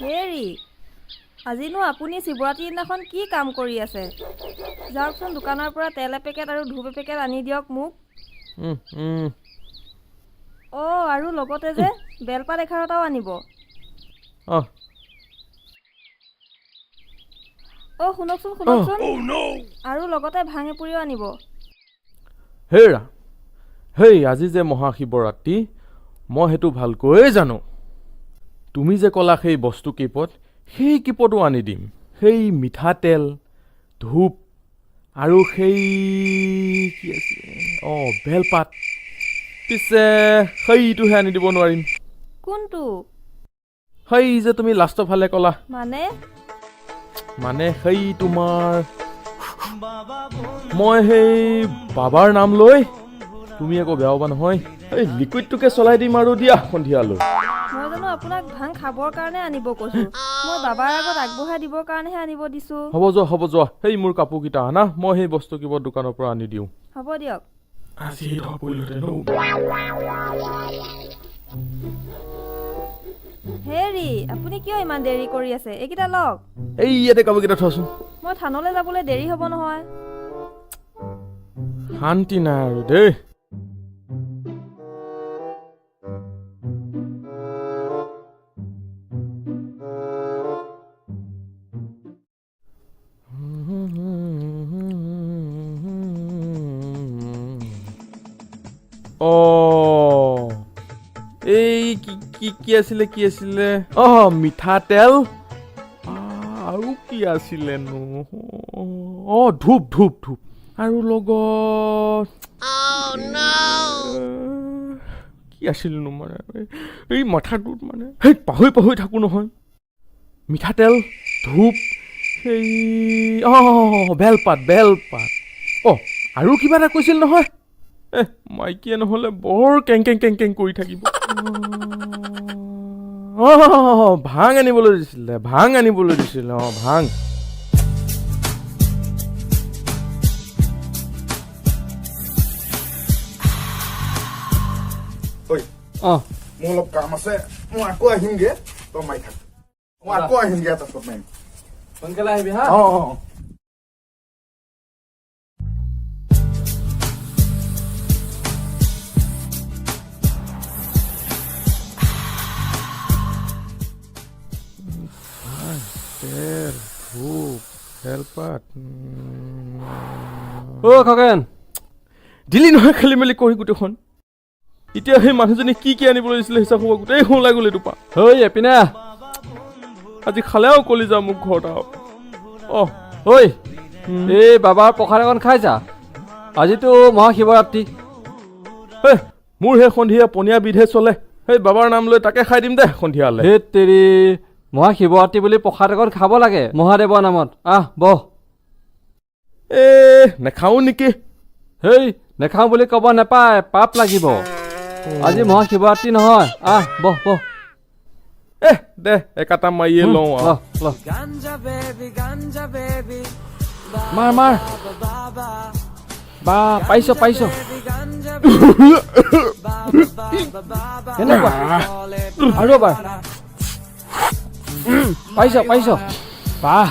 হেৰি আজিনো আপুনি শিৱৰাত্ৰি দিনাখন কি কাম কৰি আছে? যাওকচোন দোকানৰ পৰা তেল এপেকেট আৰু ধূপ এপেকেট আনি দিয়ক মোক। আৰু লগতে যে বেলপাত 11টাও আনিব। শুনকচোন আৰু লগতে ভাং এপুৰিও আনিব। হেৰা হেই আজি যে মহাশিৱৰাত্ৰি মই সেইটো ভালকৈ জানো। তুমি যে ক'লা সেই বস্তু কেইপদ সেই কেইপদো আনি দিম। সেই মিঠাতেল ধূপ আৰু সেই কি আছিলে বেলপাত। পিছে সেইটোহে আনি দিব নোৱাৰিম। কোনটো? সেই যে তুমি লাষ্টৰ ফালে ক'লা। মানে সেই তোমাৰ মই সেই বাবাৰ নাম লৈ তুমি একো বেয়া হ'বা নহয়। এই লিকুইডটোকে চলাই দিম আৰু দিয়া সন্ধিয়ালৈ। মই জানো আপোনাক ভাং খাবৰ কাৰণে আনিব কৈছো। মই বাবাৰ আগত আগবঢ়াই দিবৰ কাৰণেহে আনিব দিছো। হ'ব যোৱা সেই মোৰ কাপোৰকেইটা আনা, মই সেই বস্তু কিবা দোকানৰ পৰা আনি দিওঁ। হ'ব দিয়ক। হেৰি আপুনি কিয় ইমান দেৰি কৰি আছে? এইকেইটা লওক। এই ইয়াতে কাপোৰকেইটা থোৱাচোন। মই থানলৈ যাবলৈ দেৰি হ'ব নহয়। শান্তি নাই আৰু দেই। এই কি আছিলে মিঠাতেল আৰু কি আছিলেনো? ধূপ আৰু লগত কি আছিলনো মানে এই মাথাটোত মানে সেই পাহৰি থাকো নহয়। মিঠাতেল ধূপ সেই বেলপাত আৰু কিবা এটা কৈছিল নহয়। মাইকীয়ে নহ'লে বৰ কেং কৰি থাকিব। ভাং আনিবলৈ দিছিলে ভাং। মোৰ অলপ কাম আছে, মই আকৌ আহিমগে। তই মাৰি থাক, মই আকৌ আহিমগে এটা চব মাৰিম। সোনকালে আহিবি হা। খগেন দিলি নহয় খেলি মেলি কৰি গোটেইখন। এতিয়া সেই মানুহজনী কি আনিবলৈ দিছিলে হিচাপ হ'ব গোটেই ওলাই গ'ল। এইটো পা এপিনে আজি খালেও কলি যা মোক ঘৰত এই বাবাৰ প্ৰসাদ এখন খাই যা। আজিতো মহাশিৱৰাত্ৰি। মোৰ সেই সন্ধিয়া পনীয়া বিধে চলে। সেই বাবাৰ নাম লৈ তাকে খাই দিম দে সন্ধিয়ালৈ। সেই তেৰি মহাশিৱৰাত্ৰি বুলি প্ৰসাদ এখন খাব লাগে মহাদেৱৰ নামত। বহ। নেখাও নেকি? হেই নেখাও বুলি ক'ব নাপায়, পাপ লাগিব। আজি মহাশিৱৰাত্ৰি নহয়। বহ দে একাটা মাৰিয়ে লওঁ। মাৰ বা পাইছ কেনেকুৱা আৰু এবাৰ পাইছ বাহ।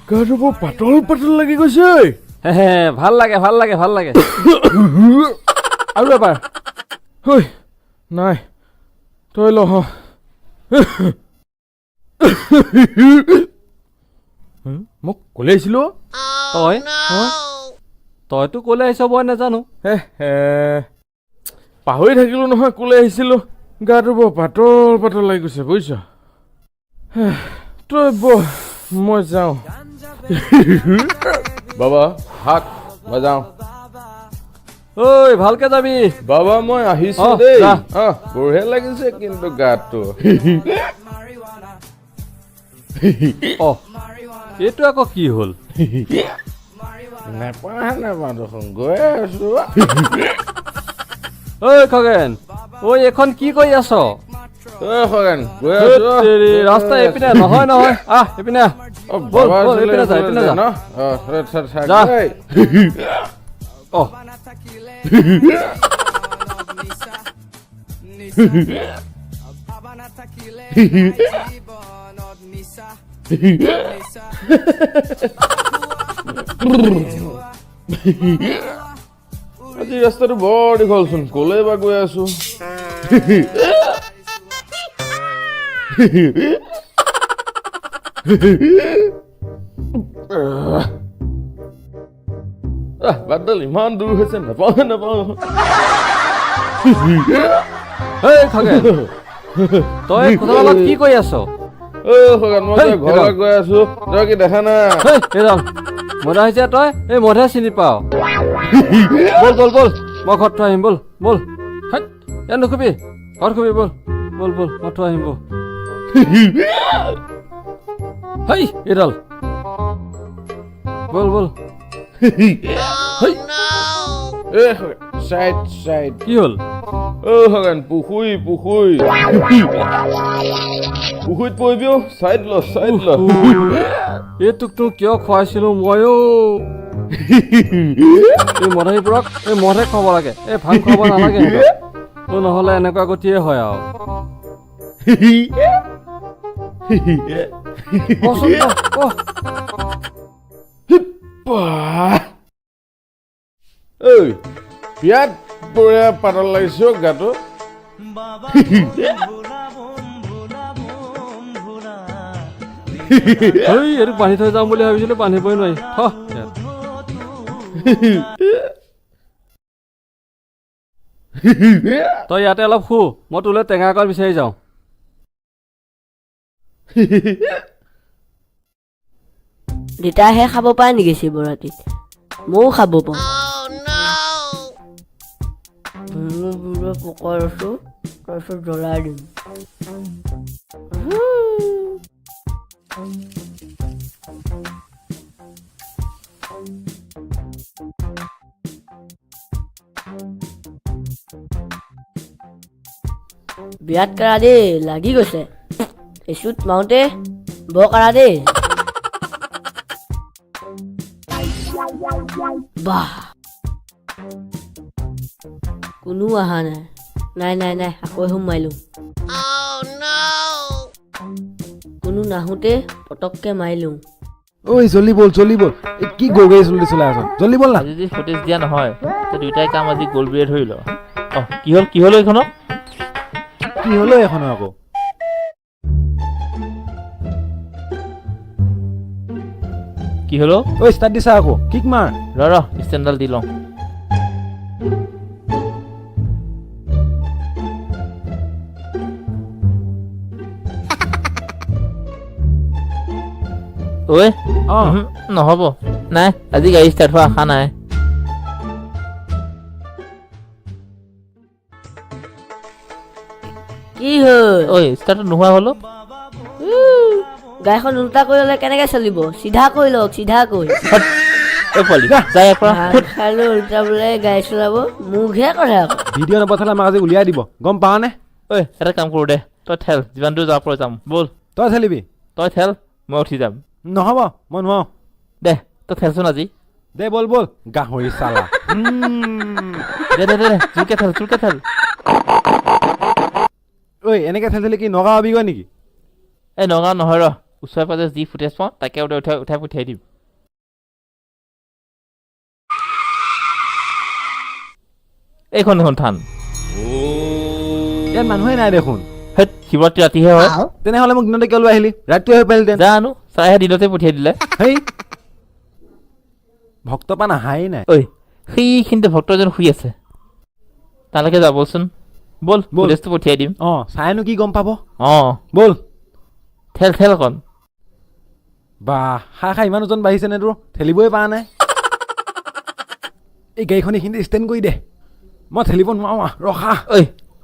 গাটো বৰ পাতল লাগি গৈছে। ভাল লাগে আৰু এবাৰ। নাই তই ল। মোক কলে আহিছিলো। তইতো কলে আহিছ মই নাজানো। পাহৰি থাকিলো নহয় কলে আহিছিলো। গাটো বৰ পাতল লাগি গৈছে বুজিছ। তই বহ মই যাওঁ। বাবা হাক মই যাওঁ। ভালকে যাবি বাবা। মই আহিছো দেই। বঢ়িয়া লাগিছে কিন্তু গাটো। এইটো আকৌ কি হ'ল? নেপাওঁ দেখোন গৈ আছো। খগেন এইখন কি কৰি আছ? খগেন গৈ আছো। ৰাস্তা এইপিনে নহয়। এইপিনে এইপিনে যা ন। আজি ৰাস্তাটো বৰ দীঘলচোন কলে বা গৈ আছো বাদল ইমান দূৰ হৈছে নাপাওঁ এই খগেন তই কোঠালত কি কৰি আছ খগেন মই ঘৰলৈ গৈ আছো তই কি দেখা নাই এইডাল মধা হৈছে তই এই মধে চিনি পাৱ বল বল বল মই ঘৰত থৈ আহিম বল বল ইয়াত নুখুবি ঘৰত খুবি বল বল বল মই থৈ আহিম বল হেই এইডাল বল বল চাইড কি হ'ল খগেন পুখুৰী পুখুৰীত পৰিবিও চাইড ল এই তোক কিয় খুৱাইছিলো ময়ো এই মধাহীবোৰক এই মধে খুৱাব লাগে এই ভাং খুৱাব নালাগে নহ'লে এনেকুৱা গতিয়ে হয় আৰু বিয়াত বঢ়িয়া পাতল লাগিছে গাটো এইটো বান্ধি থৈ যাম বুলি ভাবিছিলো বান্ধিবই নোৱাৰি তই ইয়াতে অলপ শু মই তোলৈ টেঙা অকণ বিচাৰি যাওঁ দেউতাহে খাব পাৰে নেকি শিৱৰাত্ৰিত ময়ো খাব পাওঁ পকাই আছো তাৰপিছত জ্বলাই দিম বিৰাট কাৰা দেই লাগি গৈছে এচুত মাওঁতে বৰ কাৰা দেই বাহ কোনো অহা নাই আকৌ সোমাই লওঁ কোনো নাহোঁতে পটককে মাৰি লওঁ ঐ জল্দি বল কি গৈ চলাই আছ জল্দি বল না আজি যদি ফুটেজ দিয়া নহয় তো দুইটাই কাম আজি গ'ল বুলিয়ে ধৰি ল কি হ'ল এইখনক কি হলো এখন আকৌ কি হ'ল ঐ ষ্টাৰ্ট দিছা আকৌ কিক মাৰ ৰ ষ্টেণ্ডাল দি লওঁ ঐ নহ'ব নাই আজি গাড়ী ষ্টাৰ্ট হোৱা আশা নাই কি হ'ল ঐ ষ্টাৰ্ট নোহোৱা হ'লো গাড়ীখন উল্টা কৰি ল'লে কেনেকে চলিব চিধা কৰি লওক চিধাকৈ ঐ পোৱালি যাই ইয়াৰ পৰা ভাত খাই লৈ উল্টা বোলে গাড়ী চলাব মোকহে কথা আকৌ ভিডিঅ' নপঠালে আমাক আজি উলিয়াই দিব গম পাৱ নে ঐ এটা কাম কৰোঁ দে তই ঠেল যিমান দূৰ যাব পৰা যাম ব'ল তই খেলিবি তই ঠেল মই উঠি যাম নহ'ব মই নোৱাৰো দে তই ঠেলচোন আজি দে বল গাহৰি চালা দে জোৰকে ঠেল ঐ এনেকে খেলিলে কি নগাঁও আবিগৈ নেকি এই নগাঁও নহয় ৰ ওচৰে পাজৰে যি ফুটেজ পাওঁ তাকে উঠাই পঠিয়াই দিম এইখন থান ইয়াত মানুহে নাই দেখোন হেত শিৱৰাত্ৰি ৰাতিহে হয় তেনেহ'লে মোক দিনতে কিয় লৈ আহিলি ৰাতিটো আহিব পাৰিলিহেঁতেন জানো চাইহে দিনতে পঠিয়াই দিলে হেই ভক্তপান আহাই নাই ঐ সেইখিনিতে ভক্ত এজন শুই আছে তালৈকে যাবচোন ব'ল ফুটেজটো পঠিয়াই দিম চাইনো কি গম পাব ব'ল ঠেল অকণ বাহ খা ইমান ওজন বাঢ়িছে নে তোৰ ঠেলিবই পৰা নাই এই গাড়ীখন এইখিনিতে ষ্টেণ্ড কৰি দে মই ঠেলিব নোৱাৰো ৰখা ঐ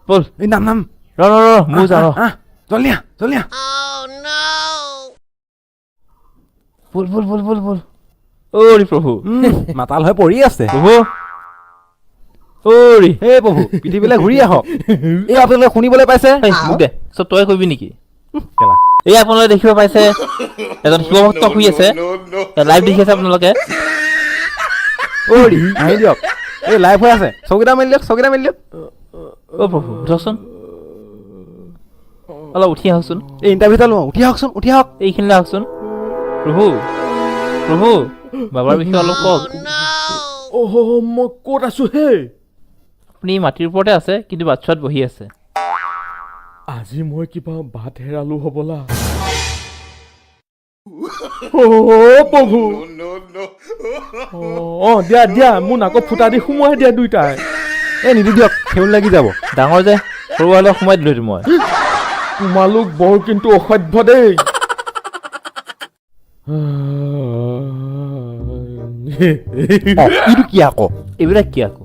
ব'ল এই নাম ৰ মোৰ যা জল্দি আহ ব'ল ঐ প্ৰভু মাতাল হৈ পৰি আছে প্ৰভু ঐ হে প্ৰভু পৃথিৱীলৈ ঘূৰি আহক এই আপোনালোকে শুনিবলৈ পাইছে মোক দে চব তই কৰিবি নেকি কেলা এই আপোনালোকে দেখিব পাইছে এজন শিৱ ভক্ত শুই আছে লাইভ দেখি আছে আপোনালোকে আহি দিয়ক এই লাইভ হৈ আছে চকীটা মেলি দিয়ক অ' প্ৰভু উঠকচোন অলপ উঠি আহকচোন এই ইণ্টাৰভিউ এটা লওঁ উঠি আহকচোন উঠি আহক এইখিনিলৈ আহকচোন প্ৰভু প্ৰভু বাবাৰ বিষয়ে অলপ কওক অহ মই ক'ত আছো হে আপুনি মাটিৰ ওপৰতে আছে কিন্তু বাটচোৱাত বহি আছে আজি মই কিবা বাট হেৰালো হ'বলা প্ৰভু দিয়া দিয়া মোৰ নাকত ফুটা দি সোমোৱাই দিয়া দুইটাই এই নিদি দিয়ক সেউল লাগি যাব ডাঙৰ যে সৰু হ'লে সোমাই দিলোঁ মই তোমালোক বৰ কিন্তু অসভ্য দেই ইটো কি আকৌ এইবিলাক কি আকৌ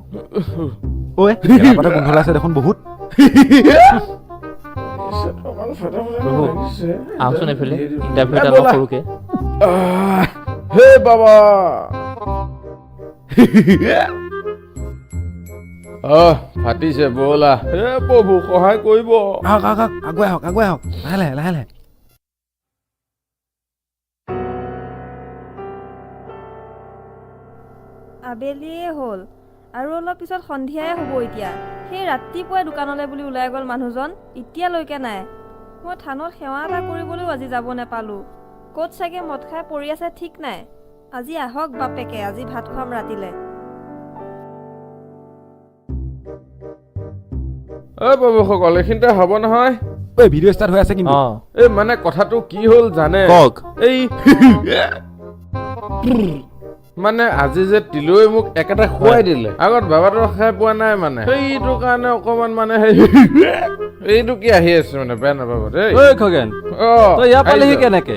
ঐ পাতে গোন্ধ আছে দেখোন বহুত প্ৰভু আহকচোন এইফালে ইণ্টাৰভিউ এটা অলপ সৰুকৈ হে বাবা ফাটিছে ব'লা হে প্ৰভু সহায় কৰিব আহক আহক আগুৱাই আহক আগুৱাই আহক লাহে লাহে লাহে লাহে আবেলিয়ে হ'ল আৰু অলপ পিছত সন্ধিয়াই হ'ব এতিয়া সেই ৰাতিপুৱাই দোকানলৈ বুলি ওলাই গ'ল মানুহজন এতিয়ালৈকে নাই মই থানত সেৱা এটা কৰিবলৈও আজি যাব নাপালোঁ ক'ত চাগে মদ খাই পৰি আছে ঠিক নাই আজি আহক বাপেকে আজি ভাত খুৱাম ৰাতিলৈ প্ৰভুসকল এইখিনিতে হ'ব নহয় ঐ ভিডিঅ' ষ্টাৰ্ট হৈ আছে কিন্তু অঁ এই মানে কথাটো কি হ'ল জানে কওক এই মানে আজি যে তিলৈ মোক একেটা খুৱাই দিলে আগত বাবাটো খাই পোৱা নাই মানে সেইটো কাৰণে অকমান মানে এইটো কি আহি আছে মানে বেয়া নাপাব দেই ঐ খগেন অ', তই ইয়াৰ পালেহি আহিছ। কেনেকে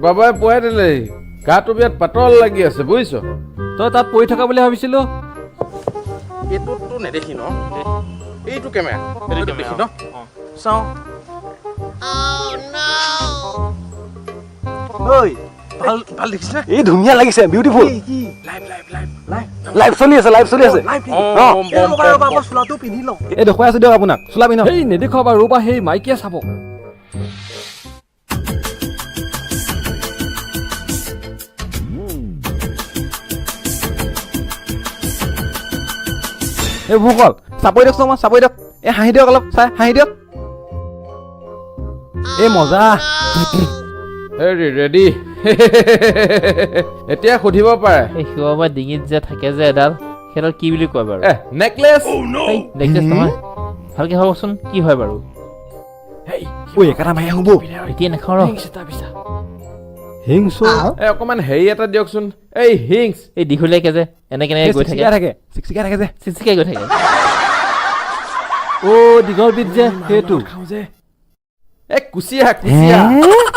বাবাই পুৱাই দিলেহি গাটো বিৰাট পাতল লাগি আছে বুজিছ তই তাত পৰি থকা বুলি ভাবিছিলো এইটোতো নেদেখি ন এইটো কেমেৰা দেখি ন চাওঁ এই ধুনীয়া লাগিছে বিউটিফুল লাইভ চলি আছে এই দেখুৱাই আছো দিয়ক আপোনাক চোলা পিন্ধক সেই নেদেখুৱা বাৰু ৰ'বা সেই মাইকীয়ে চাব এই ভোকল চাপৰি দিয়ক মই চাপৰি দিয়ক এই হাঁহি দিয়ক অলপ চাই হাঁহি দিয়ক এই মজা হেৰি ৰেডি এতিয়া সুধিব পাৰে এই শিৱবাবাৰ ডিঙিত যে থাকে যে এডাল সেইডাল কি বুলি কয় বাৰু নেকলেছ নেকলেছ নহয় ভালকৈ ভাবকচোন কি হয় বাৰু ঐ একেটা মাৰি আহোঁ এতিয়া নাখাওঁ ৰ হিংছ অকমান হেৰি এটা দিয়কচোন এই হিংছ এই দীঘলীয়াকৈ যে এনেকৈ এনেকৈ গৈ থাকে চিকচিকাই থাকে যে চিচিকাই গৈ থাকে অ' দীঘল বিধ যে সেইটো খাওঁ যে এই কুচিয়া কুচিয়া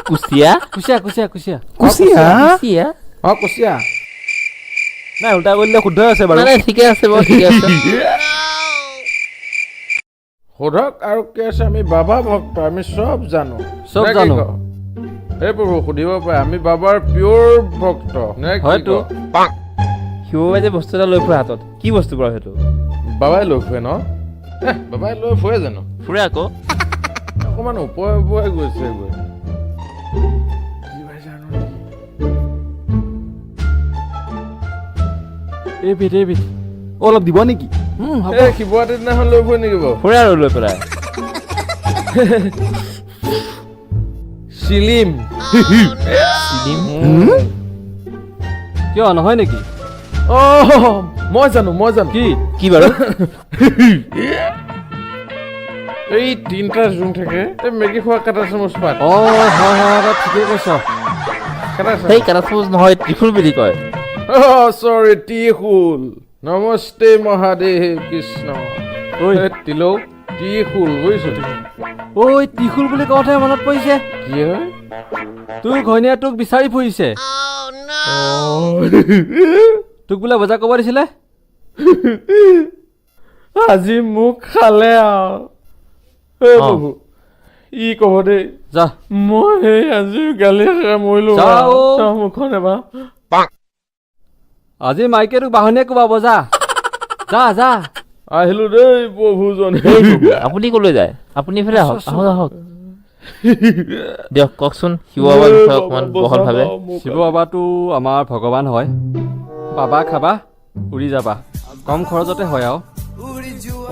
কুচিয়া কুচিয়া কুচিয়া কুচিয়া কুচিয়া অ কুচিয়া নাই উল্টা কৰিলে শুদ্ধ আছে বাৰু নাই ঠিকে আছে বাৰু ঠিকে আছে সোধক আৰু কি আছে আমি বাবা ভক্ত আমি চব জানো চব নে কি জানো। কয়? এই প্ৰভু সুধিব পাৰে আমি বাবাৰ পিয়ৰ ভক্ত নে কি হয়তো। কয়? শিৱবাবাই যে বস্তু এটা লৈ ফুৰে হাতত কি বস্তু বাৰু সেইটো বাবাই লৈ ফুৰে ন বাবাই লৈ ফুৰে জানো ফুৰে আকৌ অকমান ওপৰে ওপৰে গৈছে গৈ এইবিধ এইবিধ অলপ দিব নেকি এই শিৱৰাত্ৰিৰ দিনাখন লৈ ফুৰে নেকি বাৰু ফুৰে আৰু লৈ পেলাই চিলিম কিয় নহয় নেকি মই জানো কি কি বাৰু এই তিনিটা জোং থাকে এই মেগী খোৱা কাটা চামুচ পাত অ হয় হয় তই ঠিকেই কৈছ কাটা সেই কাটা চামুচ নহয় ত্ৰিশূল বুলি কয় চৰি ত্ৰিশূল নমস্তে মহাদেৱ কৃষ্ণ ঐ তিলৌ ত্ৰিশূল বুজিছো ঐ ত্ৰিশূল বুলি কওঁতেহে মনত পৰিছে কি হয় তোৰ ঘৈণীয়ে তোক বিচাৰি ফুৰিছে তোক বোলে বজাৰ কৰিব দিছিলে আজি মোক খালে আৰু প্ৰভু ই কব দেই যা মই সেই আজি গালি মৰিলো যাও। মুখখন এবাৰ আজি মাইকে তোক বাহনীয়ে কোবাব যা যা যা আহিলো দেই প্ৰভুজন আপুনি কলৈ যায় আপুনি ইফালে আহক আহক আহক দিয়ক কওকচোন শিৱবাবাৰ বিষয়ে অকণমান বহলভাৱে শিৱ বাবাটো আমাৰ ভগৱান হয় বাবা খাবা উৰি যাবা কম খৰচতে হয় আৰু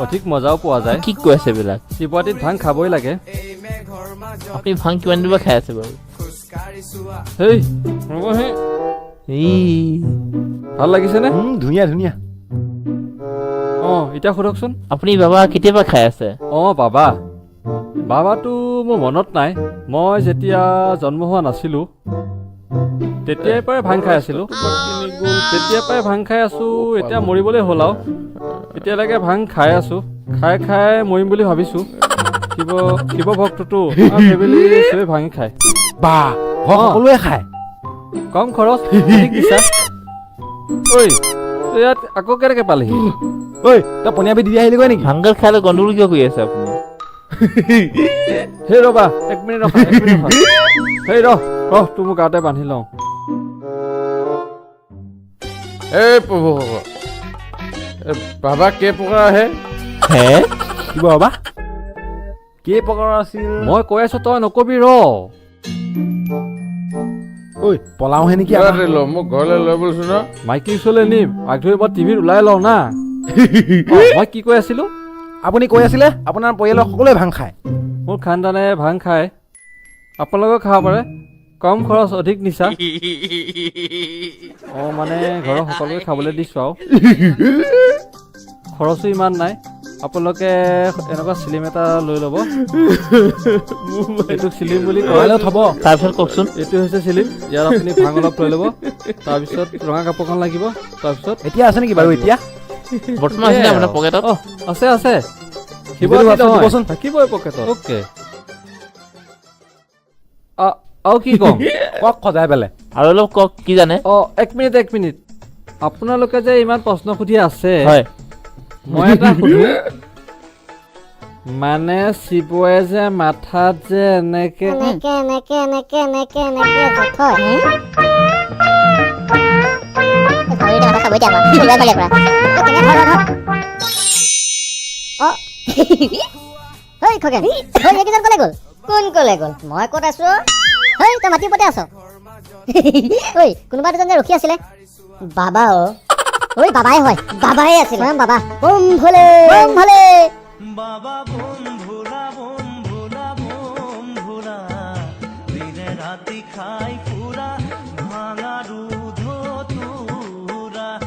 অধিক মজাও পোৱা যায় কি কৈ আছে এইবিলাক শিৱৰাত্ৰিত ভাং খাবই লাগে আপুনি ভাং কিমান দিনৰ পৰা খাই আছে বাৰু হেই ৰ'বহে ভাল লাগিছেনে ধুনীয়া ধুনীয়া অঁ এতিয়া সোধকচোন আপুনি বাবা কেতিয়াবা খাই আছে অঁ বাবাটো মোৰ মনত নাই মই যেতিয়া জন্ম হোৱা নাছিলোঁ তেতিয়াৰ পৰাই ভাং খাই আছিলোঁ তেতিয়াৰ পৰাই ভাং খাই আছোঁ এতিয়া মৰিবলৈ হ'ল আৰু এতিয়ালৈকে ভাং খাই আছোঁ খাই মৰিম বুলি ভাবিছোঁ শিৱ ভক্তটো ফেমিলি চবে ভাঙি খায় বা সকলোৱে খায় কম খৰচ ঠিক দিছা ঐ তই ইয়াত আকৌ কেনেকৈ পালিহি ঐ তই পনীয়া দি আহিলিগৈ নেকি ভাংগাল খালে গণ্ডগোল কিয় কৰি আছে আপুনি হেই ৰ'বা এক মিনিট ৰখা হেই ৰহ তোৰ মোৰ গাতে বান্ধি লওঁ এই প্ৰভু বাবা কেই প্ৰকাৰ আহে হে কি বাবা কেই প্ৰকাৰৰ আছিল মই কৈ আছো তই নকবি ৰ ঐ পলাওহে নেকি ঘৰতে ল মোক ঘৰলৈ লৈ বলচোন ন মাইকী ওচৰলৈ নিম আগধৰি মই টিভিত ওলাই লওঁ না মই কি কৈ আছিলো আপুনি কৈ আছিলে আপোনাৰ পৰিয়ালৰ সকলোৱে ভাং খায় মোৰ খানদানে ভাং খায় আপোনালোকেও খাব পাৰে কম খৰচ অধিক নিচা অঁ মানে ঘৰৰ সকলোকে খাবলৈ দিছোঁ আৰু খৰচো ইমান নাই আপোনালোকে এনেকুৱা চিলিম এটা লৈ ল'ব এইটোক চিলিম বুলি কয় থ'ব তাৰপিছত কওকচোন এইটো হৈছে চিলিম ইয়াত আপুনি ভাং অলপ লৈ ল'ব তাৰপিছত ৰঙা কাপোৰখন লাগিব তাৰপিছত এতিয়া আছে নেকি বাৰু এতিয়া বৰ্তমান আছিলে আপোনাৰ পকেটত অঁ আছে দিবচোন। থাকিবই পকেটত অ'কে আৰু কি ক'ম কওক সজাই পেলাই আৰু অলপ কওক কি জানে অঁ এক মিনিট আপোনালোকে যে ইমান প্ৰশ্ন সুধি আছে হয় মই এটা সুধো মানে শিৱয়ে যে মাথাত যে এনেকে কোন কলে গ'ল মই ক'ত আছো হেই তই মাটিৰ ওপৰতে আছ ঐ কোনোবা দুজন যে ৰখি আছিলে বাবা ঐ বাবাই হয় বাবাই আছিল বাবা বোম ভোলে বাবা বোম ভোলা দিনে রাতি খাই